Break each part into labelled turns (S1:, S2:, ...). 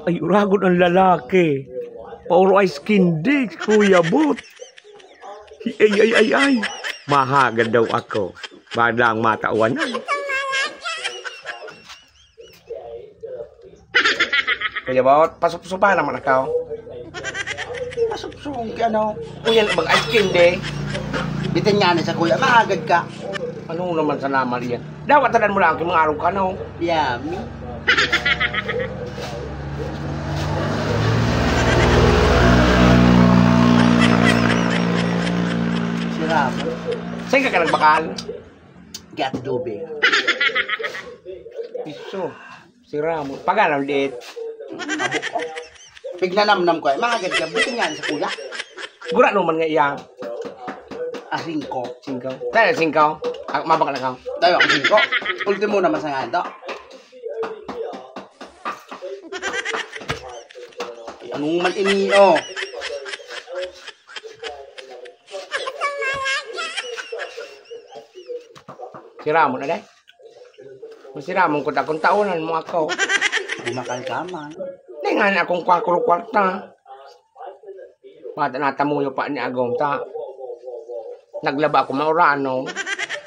S1: Ay, uragon ang lalaki. Pauro ay skin day, Kuya Bot. Ay. Mahagad daw ako. Badang matauanan.
S2: Kuya Bot, pasok-supa naman ako.
S3: Pasok-sukong ka, ano?
S2: Kuya, mag-ice cream day.
S3: Bitin nga na sa kuya, mahagad ka.
S2: Ano naman sa naman yan? Dapat tanan mo lang kung mga araw ka, no?
S3: Yummy. Sira mo.
S2: Saan ka nagbakal?
S3: Get dobe.
S2: Iso. Sira mo. Paganaw dit.
S3: Abo ko. Pignanamnam ko ay mahagad ka. Bitin nga na sa kuya.
S2: Gura naman nga iyang.
S3: Asing ko.
S2: Singkaw. Tayo singkaw. Mabakal na ka.
S3: Tayo ako sing ko. Ultimo naman sa nga ito. Anong man ini, oh.
S2: Sira mo na day. Masira mo kung taonan mo ako.
S3: Bumakal ka man.
S2: Hindi nga na akong kwakuro-kwarta. Bata natamuyo pa ni Agong ta. Naglaba ako maurano.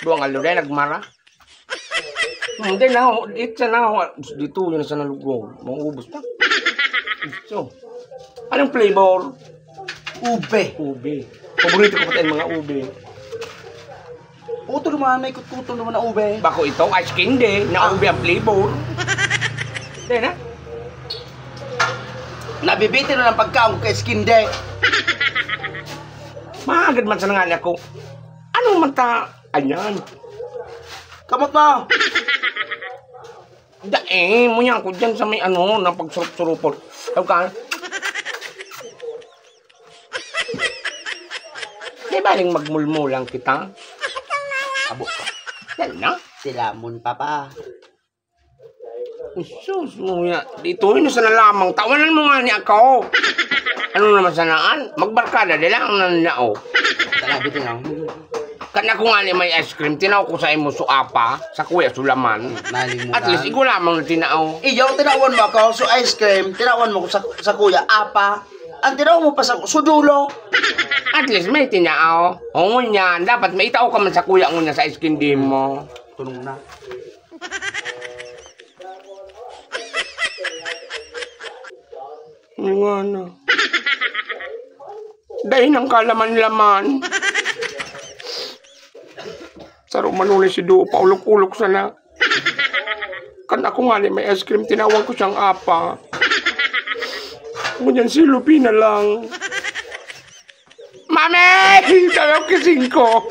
S2: Doang aluday, nagmara. Hindi na ako. Itsa na ako. Dito yun sa nalugong. Maubos na. So, anong flavor?
S3: Ube.
S2: Ube. Paborito ko pati ang mga ube.
S3: Puto naman, may kuto naman na ube.
S2: Bako ito, ice candy. Na ube ang flavor. Hindi na.
S3: Nabibitin na ng pagkaon kay skin day.
S2: Mahagad man sa nangali ako. Anong mata? Ayan.
S3: Kamot mo.
S2: Mo yan ko dyan sa may ano, na pagsurup-surupol. Tawag ka. Di baling magmulmulang kita?
S3: Abo ka.
S2: Yan na.
S3: Silamon papa.
S2: Sus, muya. Dito yun sa nalamang. Tawanan mo nga ni ako. Ano naman sanaan? Magbarkada, di lang ang nanao.
S3: Talabitin lang.
S2: Kana ko nga ni may ice cream, tinaw ko sa imo suapa, sa kuya sulaman.
S3: Nalimutan.
S2: At least, ikaw lamang na tinaw.
S3: Iyaw, tinawan mo ako sa ice cream. Tinawan mo ko sa kuya apa. Ang tinawan mo pa sa sudulo.
S2: At least, may tinaw. O ngunyan, dapat may itaw ka man sa kuya ngunya sa ice cream din mo.
S3: Tulong na.
S2: Nga na. Dahil ang kalaman-laman. Sa rumanuli si Duo, paulok-ulok sana. Kan ako nga may ice cream, tinawag ko siyang apa. Ngunyan si Lupi na lang. Mami! Tawag kising ko.